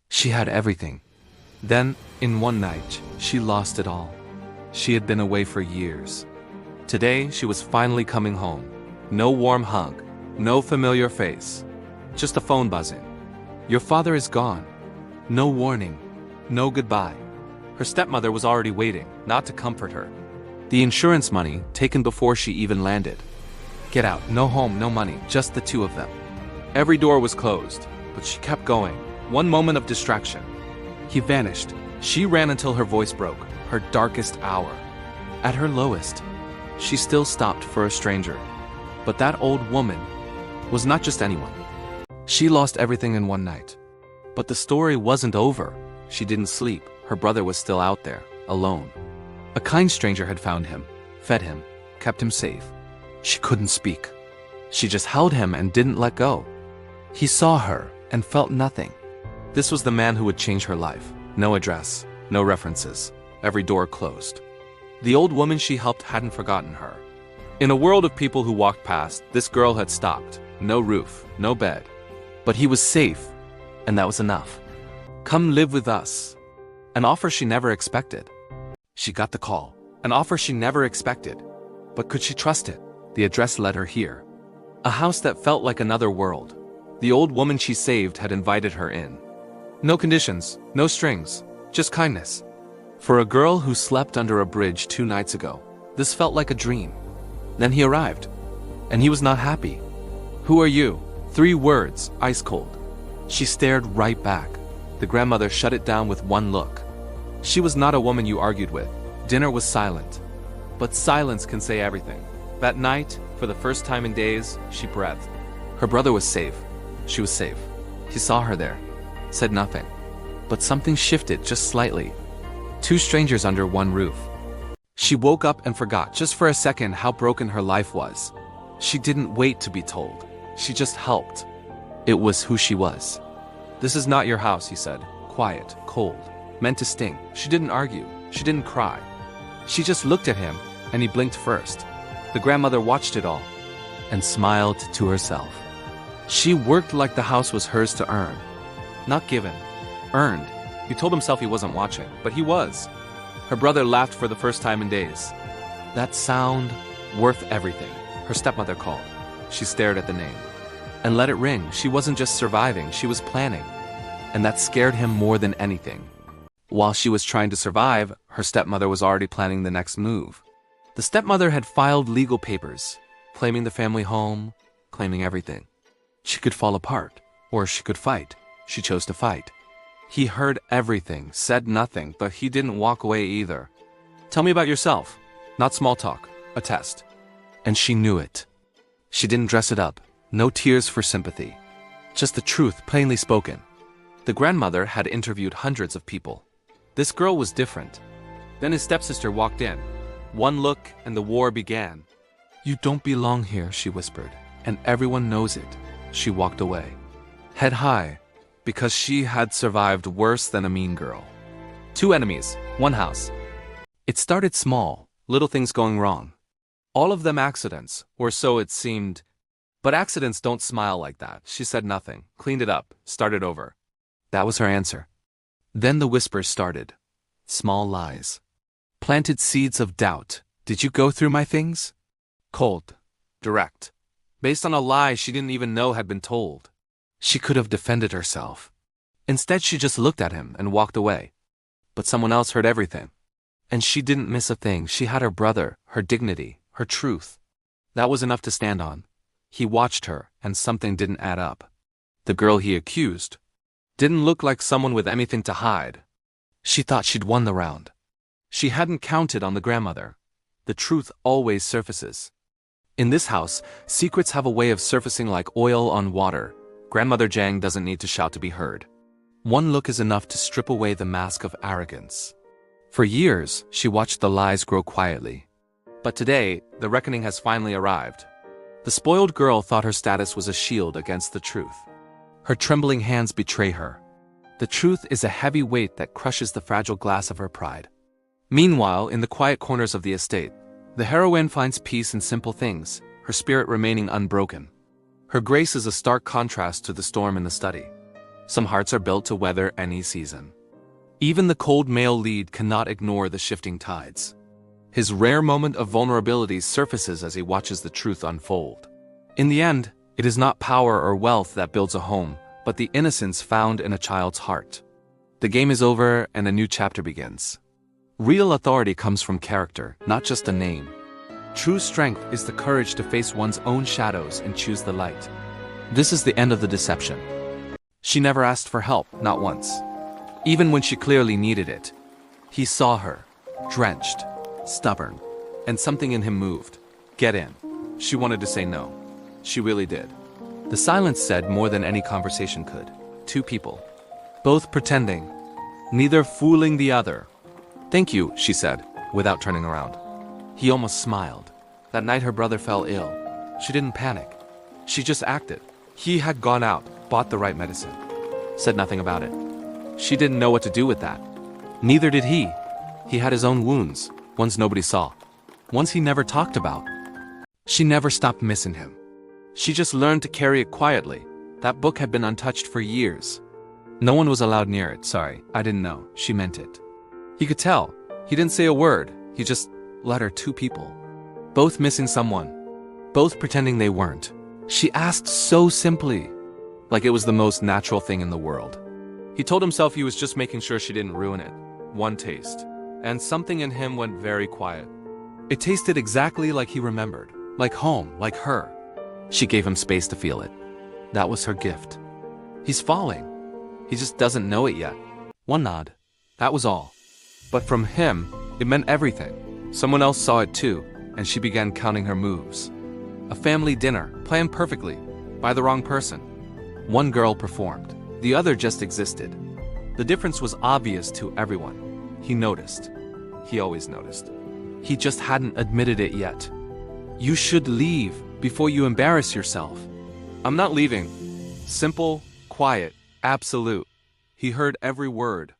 She had everything. Then, in one night, she lost it all. She had been away for years. Today, she was finally coming home. No warm hug, no familiar face, just a phone buzzing. Your father is gone. No warning, no goodbye. Her stepmother was already waiting, not to comfort her. The insurance money taken before she even landed. Get out, no home, no money, just the two of them. Every door was closed, but she kept going. One moment of distraction. He vanished. She ran until her voice broke, her darkest hour. At her lowest, she still stopped for a stranger. But that old woman was not just anyone. She lost everything in one night. But the story wasn't over. She didn't sleep. Her brother was still out there, alone. A kind stranger had found him, fed him, kept him safe. She couldn't speak. She just held him and didn't let go. He saw her and felt nothing. This was the man who would change her life. No address, no references, every door closed. The old woman she helped hadn't forgotten her. In a world of people who walked past, this girl had stopped. No roof, no bed. But he was safe, and that was enough. Come live with us. An offer she never expected. She got the call. An offer she never expected. But could she trust it? The address led her here. A house that felt like another world. The old woman she saved had invited her in. No conditions, no strings, just kindness. For a girl who slept under a bridge 2 nights ago, this felt like a dream. Then he arrived, and he was not happy. Who are you? 3 words, ice cold. She stared right back. The grandmother shut it down with one look. She was not a woman you argued with. Dinner was silent. But silence can say everything. That night, for the first time in days, she breathed. Her brother was safe. She was safe. He saw her there, said nothing. But something shifted just slightly. 2 strangers under one roof. She woke up and forgot just for a second how broken her life was. She didn't wait to be told. She just helped. It was who she was. This is not your house, he said. Quiet, cold, meant to sting. She didn't argue. She didn't cry. She just looked at him, and he blinked first. The grandmother watched it all, and smiled to herself. She worked like the house was hers to earn. Not given. Earned. He told himself he wasn't watching, but he was. Her brother laughed for the first time in days. That sound, worth everything. Her stepmother called. She stared at the name. And let it ring. She wasn't just surviving, she was planning. And that scared him more than anything. While she was trying to survive, her stepmother was already planning the next move. The stepmother had filed legal papers, claiming the family home, claiming everything. She could fall apart, or she could fight. She chose to fight. He heard everything, said nothing, but he didn't walk away either. Tell me about yourself. Not small talk, a test. And she knew it. She didn't dress it up. No tears for sympathy. Just the truth, plainly spoken. The grandmother had interviewed hundreds of people. This girl was different. Then his stepsister walked in. One look and the war began. You don't belong here, she whispered, and everyone knows it. She walked away. Head high, because she had survived worse than a mean girl. 2 enemies, 1 house. It started small, little things going wrong. All of them accidents, or so it seemed. But accidents don't smile like that. She said nothing, cleaned it up, started over. That was her answer. Then the whispers started. Small lies. Planted seeds of doubt. Did you go through my things? Cold. Direct. Based on a lie she didn't even know had been told. She could have defended herself. Instead, she just looked at him and walked away. But someone else heard everything. And she didn't miss a thing. She had her brother, her dignity, her truth. That was enough to stand on. He watched her, and something didn't add up. The girl he accused didn't look like someone with anything to hide. She thought she'd won the round. She hadn't counted on the grandmother. The truth always surfaces. In this house, secrets have a way of surfacing like oil on water. Grandmother Jang doesn't need to shout to be heard. One look is enough to strip away the mask of arrogance. For years, she watched the lies grow quietly. But today, the reckoning has finally arrived. The spoiled girl thought her status was a shield against the truth. Her trembling hands betray her. The truth is a heavy weight that crushes the fragile glass of her pride. Meanwhile, in the quiet corners of the estate, the heroine finds peace in simple things, her spirit remaining unbroken. Her grace is a stark contrast to the storm in the study. Some hearts are built to weather any season. Even the cold male lead cannot ignore the shifting tides. His rare moment of vulnerability surfaces as he watches the truth unfold. In the end, it is not power or wealth that builds a home, but the innocence found in a child's heart. The game is over and a new chapter begins. Real authority comes from character, not just a name. True strength is the courage to face one's own shadows and choose the light. This is the end of the deception. She never asked for help, not once. Even when she clearly needed it. He saw her, drenched, stubborn, and something in him moved. Get in. She wanted to say no. She really did. The silence said more than any conversation could. Two people. Both pretending. Neither fooling the other. Thank you, she said, without turning around. He almost smiled. That night her brother fell ill. She didn't panic. She just acted. He had gone out, bought the right medicine. Said nothing about it. She didn't know what to do with that. Neither did he. He had his own wounds, ones nobody saw. Ones he never talked about. She never stopped missing him. She just learned to carry it quietly. That book had been untouched for years. No one was allowed near it. Sorry, I didn't know. She meant it. He could tell. He didn't say a word. He just let her two people. Both missing someone. Both pretending they weren't. She asked so simply. Like it was the most natural thing in the world. He told himself he was just making sure she didn't ruin it. One taste. And something in him went very quiet. It tasted exactly like he remembered. Like home, like her. She gave him space to feel it. That was her gift. He's falling. He just doesn't know it yet. One nod. That was all. But from him, it meant everything. Someone else saw it too, and she began counting her moves. A family dinner, planned perfectly, by the wrong person. One girl performed. The other just existed. The difference was obvious to everyone. He noticed. He always noticed. He just hadn't admitted it yet. You should leave before you embarrass yourself. I'm not leaving. Simple, quiet, absolute. He heard every word.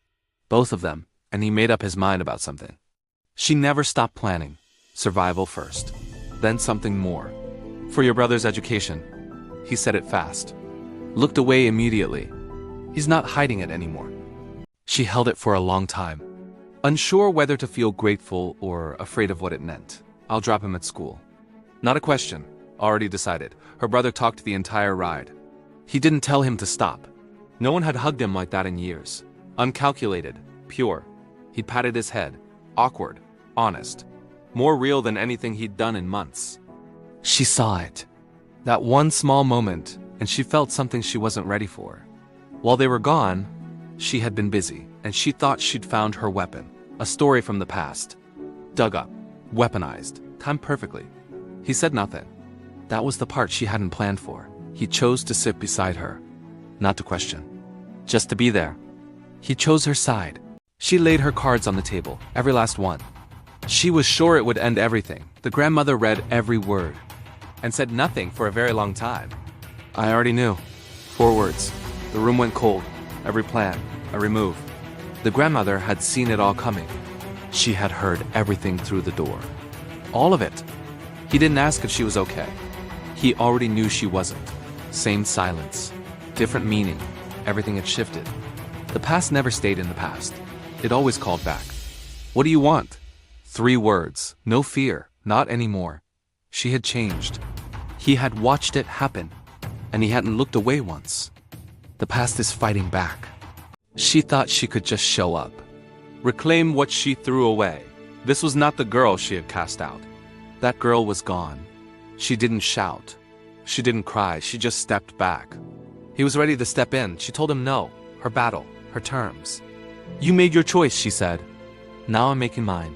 Both of them, and he made up his mind about something. She never stopped planning. Survival first. Then something more. For your brother's education. He said it fast. Looked away immediately. He's not hiding it anymore. She held it for a long time. Unsure whether to feel grateful or afraid of what it meant. I'll drop him at school. Not a question. Already decided. Her brother talked the entire ride. He didn't tell him to stop. No one had hugged him like that in years. Uncalculated. Pure. He'd patted his head. Awkward. Honest. More real than anything he'd done in months. She saw it. That one small moment, and she felt something she wasn't ready for. While they were gone, she had been busy, and she thought she'd found her weapon. A story from the past. Dug up. Weaponized. Timed perfectly. He said nothing. That was the part she hadn't planned for. He chose to sit beside her. Not to question. Just to be there. He chose her side. She laid her cards on the table, every last one. She was sure it would end everything. The grandmother read every word. And said nothing for a very long time. I already knew. 4 words. The room went cold. Every plan. Every move. The grandmother had seen it all coming. She had heard everything through the door. All of it. He didn't ask if she was okay. He already knew she wasn't. Same silence. Different meaning. Everything had shifted. The past never stayed in the past. It always called back. What do you want? 3 words. No fear. Not anymore. She had changed. He had watched it happen. And he hadn't looked away once. The past is fighting back. She thought she could just show up. Reclaim what she threw away. This was not the girl she had cast out. That girl was gone. She didn't shout. She didn't cry. She just stepped back. He was ready to step in. She told him no. Her battle. Her terms. You made your choice, she said. Now I'm making mine.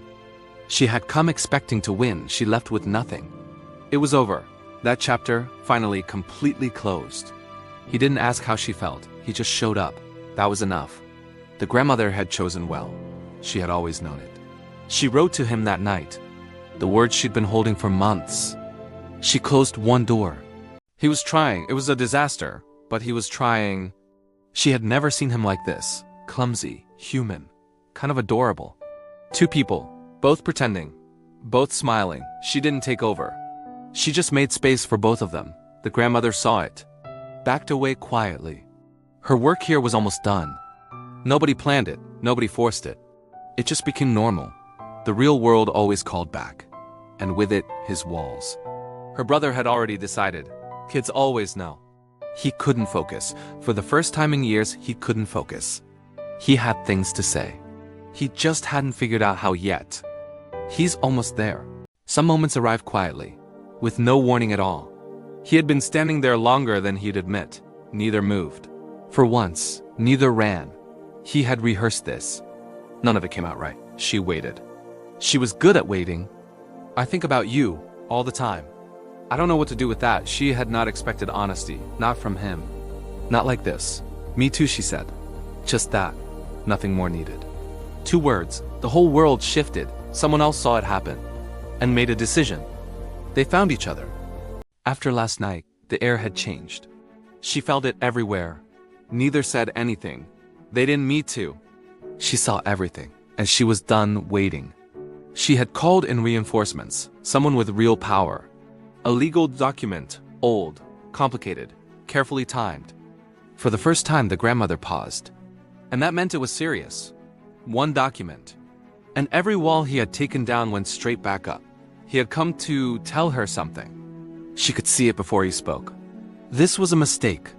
She had come expecting to win. She left with nothing. It was over. That chapter, finally, completely closed. He didn't ask how she felt. He just showed up. That was enough. The grandmother had chosen well. She had always known it. She wrote to him that night. The words she'd been holding for months. She closed one door. He was trying. It was a disaster. But he was trying. She had never seen him like this. Clumsy. Human. Kind of adorable. 2 people. Both pretending. Both smiling. She didn't take over. She just made space for both of them. The grandmother saw it. Backed away quietly. Her work here was almost done. Nobody planned it, nobody forced it. It just became normal. The real world always called back. And with it, his walls. Her brother had already decided. Kids always know. He couldn't focus. For the first time in years, he couldn't focus. He had things to say. He just hadn't figured out how yet. He's almost there. Some moments arrived quietly, with no warning at all. He had been standing there longer than he'd admit. Neither moved. For once, neither ran. He had rehearsed this. None of it came out right. She waited. She was good at waiting. I think about you, all the time. I don't know what to do with that. She had not expected honesty, not from him. Not like this. Me too, she said. Just that. Nothing more needed. 2 words. The whole world shifted. Someone else saw it happen. And made a decision. They found each other. After last night, the air had changed. She felt it everywhere. Neither said anything. They didn't meet to. She saw everything, and she was done waiting. She had called in reinforcements, someone with real power. A legal document, old, complicated, carefully timed. For the first time, the grandmother paused. And that meant it was serious. 1 document. And every wall he had taken down went straight back up. He had come to tell her something. She could see it before he spoke. This was a mistake.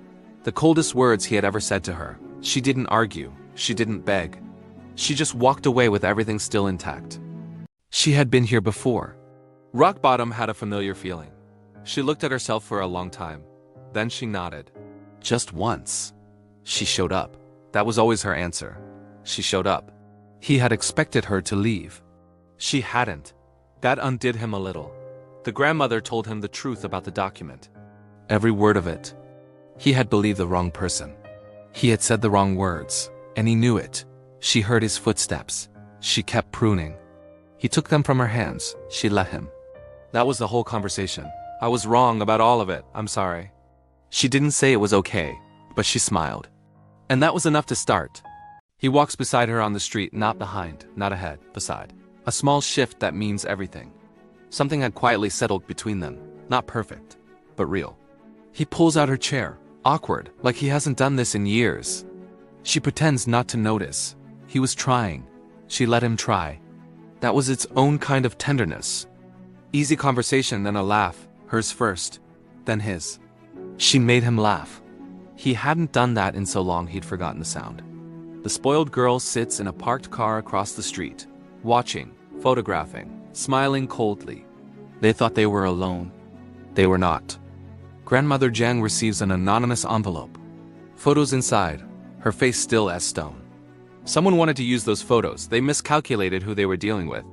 The coldest words he had ever said to her. She didn't argue. She didn't beg. She just walked away with everything still intact. She had been here before. Rock bottom had a familiar feeling. She looked at herself for a long time. Then she nodded. Just once. She showed up. That was always her answer. She showed up. He had expected her to leave. She hadn't. That undid him a little. The grandmother told him the truth about the document. Every word of it. He had believed the wrong person. He had said the wrong words, and he knew it. She heard his footsteps. She kept pruning. He took them from her hands. She let him. That was the whole conversation. I was wrong about all of it. I'm sorry. She didn't say it was okay, but she smiled. And that was enough to start. He walks beside her on the street, not behind, not ahead, beside. A small shift that means everything. Something had quietly settled between them. Not perfect, but real. He pulls out her chair, awkward, like he hasn't done this in years. She pretends not to notice. He was trying. She let him try. That was its own kind of tenderness. Easy conversation, then a laugh, hers first, then his. She made him laugh. He hadn't done that in so long he'd forgotten the sound. The spoiled girl sits in a parked car across the street, watching, photographing, smiling coldly. They thought they were alone. They were not. Grandmother Jiang receives an anonymous envelope. Photos inside, her face still as stone. Someone wanted to use those photos. They miscalculated who they were dealing with.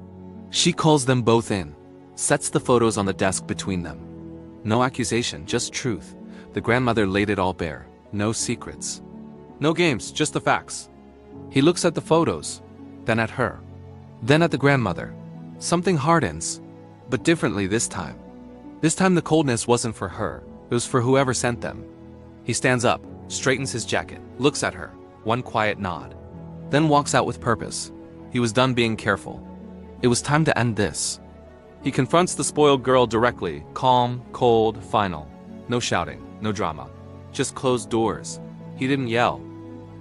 She calls them both in, sets the photos on the desk between them. No accusation, just truth. The grandmother laid it all bare. No secrets. No games, just the facts. He looks at the photos, then at her, then at the grandmother. Something hardens, but differently this time. This time the coldness wasn't for her, it was for whoever sent them. He stands up, straightens his jacket, looks at her, one quiet nod, then walks out with purpose. He was done being careful. It was time to end this. He confronts the spoiled girl directly, calm, cold, final. No shouting, no drama. Just closed doors. He didn't yell.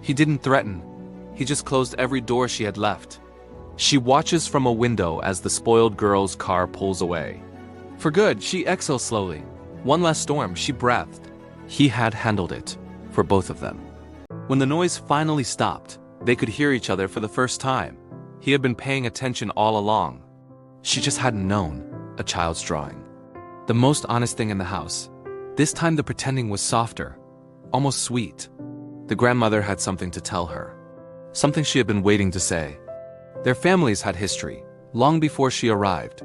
He didn't threaten. He just closed every door she had left. She watches from a window as the spoiled girl's car pulls away. For good, she exhales slowly. One last storm, she breathed. He had handled it, for both of them. When the noise finally stopped, they could hear each other for the first time. He had been paying attention all along. She just hadn't known. A child's drawing. The most honest thing in the house. This time the pretending was softer, almost sweet. The grandmother had something to tell her. Something she had been waiting to say. Their families had history, long before she arrived.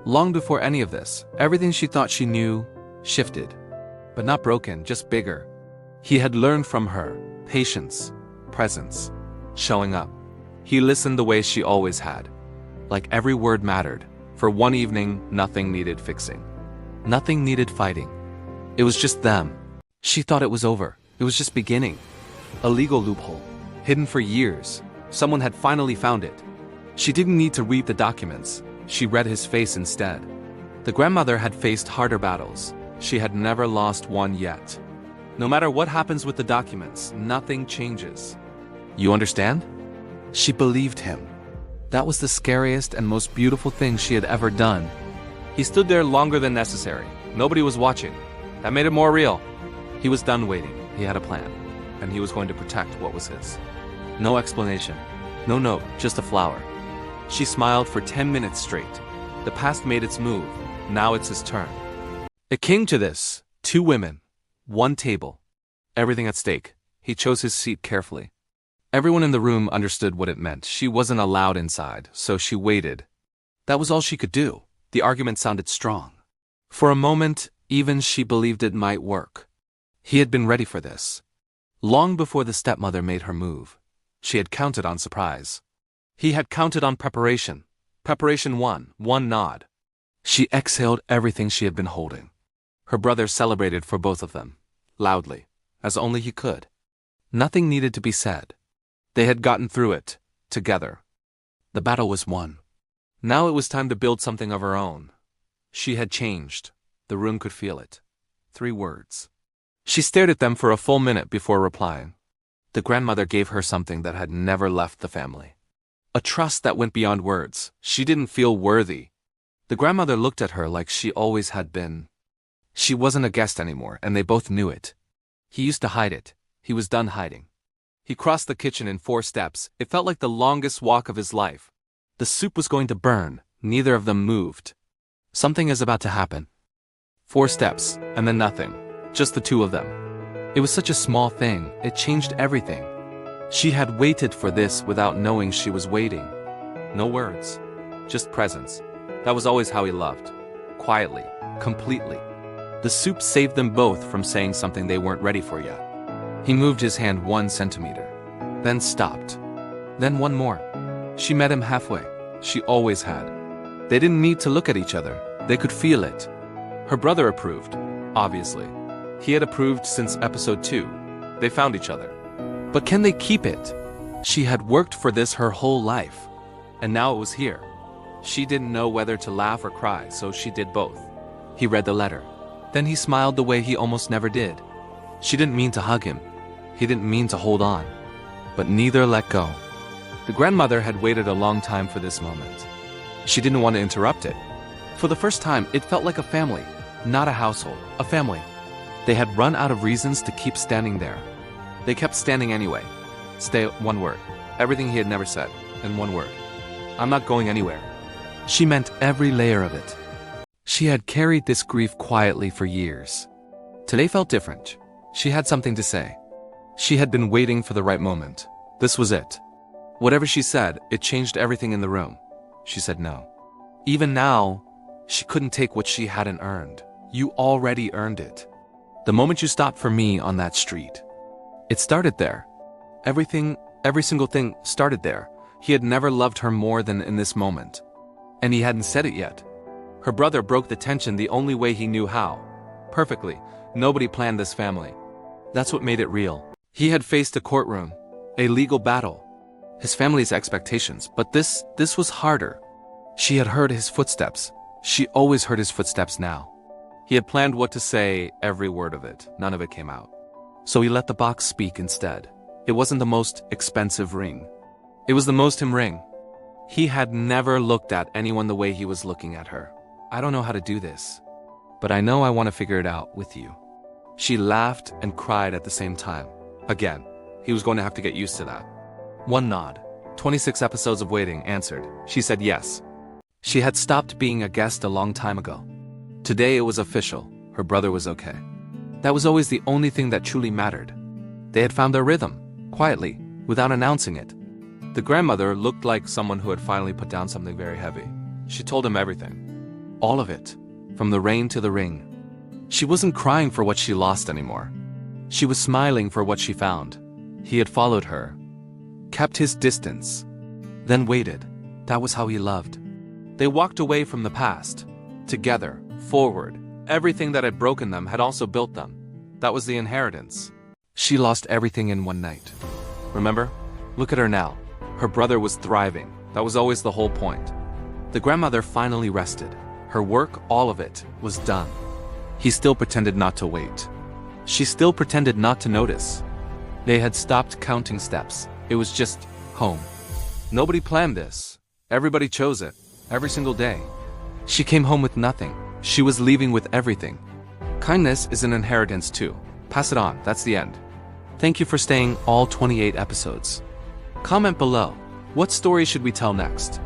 Long before any of this, everything she thought she knew shifted. But not broken, just bigger. He had learned from her, patience, presence, showing up. He listened the way she always had. Like every word mattered. For one evening, nothing needed fixing. Nothing needed fighting. It was just them. She thought it was over. It was just beginning. A legal loophole. Hidden for years. Someone had finally found it. She didn't need to read the documents. She read his face instead. The grandmother had faced harder battles. She had never lost one yet. No matter what happens with the documents, nothing changes. You understand? She believed him. That was the scariest and most beautiful thing she had ever done. He stood there longer than necessary. Nobody was watching. That made it more real. He was done waiting. He had a plan. And he was going to protect what was his. No explanation. No note, just a flower. She smiled for 10 minutes straight. The past made its move. Now it's his turn. It came to this. 2 women. 1 table. Everything at stake. He chose his seat carefully. Everyone in the room understood what it meant. She wasn't allowed inside, so she waited. That was all she could do. The argument sounded strong. For a moment, even she believed it might work. He had been ready for this. Long before the stepmother made her move. She had counted on surprise. He had counted on preparation. Preparation 1 nod. She exhaled everything she had been holding. Her brother celebrated for both of them, loudly, as only he could. Nothing needed to be said. They had gotten through it, together. The battle was won. Now it was time to build something of her own. She had changed. The room could feel it. 3 words. She stared at them for a full minute before replying. The grandmother gave her something that had never left the family. A trust that went beyond words. She didn't feel worthy. The grandmother looked at her like she always had been. She wasn't a guest anymore, and they both knew it. He used to hide it. He was done hiding. He crossed the kitchen in 4 steps. It felt like the longest walk of his life. The soup was going to burn. Neither of them moved. Something is about to happen. 4 steps, and then nothing. Just the 2 of them. It was such a small thing. It changed everything. She had waited for this without knowing she was waiting. No words. Just presence. That was always how he loved. Quietly. Completely. The soup saved them both from saying something they weren't ready for yet. He moved his hand 1 centimeter. Then stopped. Then 1 more. She met him halfway. She always had. They didn't need to look at each other. They could feel it. Her brother approved, obviously. He had approved since episode 2. They found each other. But can they keep it? She had worked for this her whole life. And now it was here. She didn't know whether to laugh or cry, so she did both. He read the letter. Then he smiled the way he almost never did. She didn't mean to hug him. He didn't mean to hold on. But neither let go. The grandmother had waited a long time for this moment. She didn't want to interrupt it. For the first time, it felt like a family, not a household, a family. They had run out of reasons to keep standing there. They kept standing anyway. Stay, 1 word. Everything he had never said, in 1 word. I'm not going anywhere. She meant every layer of it. She had carried this grief quietly for years. Today felt different. She had something to say. She had been waiting for the right moment. This was it. Whatever she said, it changed everything in the room. She said no. Even now, she couldn't take what she hadn't earned. You already earned it. The moment you stopped for me on that street. It started there. Everything, every single thing started there. He had never loved her more than in this moment. And he hadn't said it yet. Her brother broke the tension the only way he knew how. Perfectly. Nobody planned this family. That's what made it real. He had faced a courtroom, a legal battle, his family's expectations, but this was harder. She had heard his footsteps. She always heard his footsteps now. He had planned what to say, every word of it. None of it came out. So he let the box speak instead. It wasn't the most expensive ring. It was the most him ring. He had never looked at anyone the way he was looking at her. I don't know how to do this, but I know I want to figure it out with you. She laughed and cried at the same time. Again, he was going to have to get used to that. 1 nod. 26 episodes of waiting answered. She said yes. She had stopped being a guest a long time ago. Today it was official. Her brother was okay. That was always the only thing that truly mattered. They had found their rhythm, quietly, without announcing it. The grandmother looked like someone who had finally put down something very heavy. She told him everything. All of it. From the rain to the ring. She wasn't crying for what she lost anymore. She was smiling for what she found. He had followed her. Kept his distance. Then waited. That was how he loved. They walked away from the past. Together. Forward. Everything that had broken them had also built them. That was the inheritance. She lost everything in one night. Remember? Look at her now. Her brother was thriving. That was always the whole point. The grandmother finally rested. Her work, all of it, was done. He still pretended not to wait. She still pretended not to notice. They had stopped counting steps. It was just home. Nobody planned this. Everybody chose it. Every single day. She came home with nothing. She was leaving with everything. Kindness is an inheritance too. Pass it on. That's the end. Thank you for staying all 28 episodes. Comment below. What story should we tell next?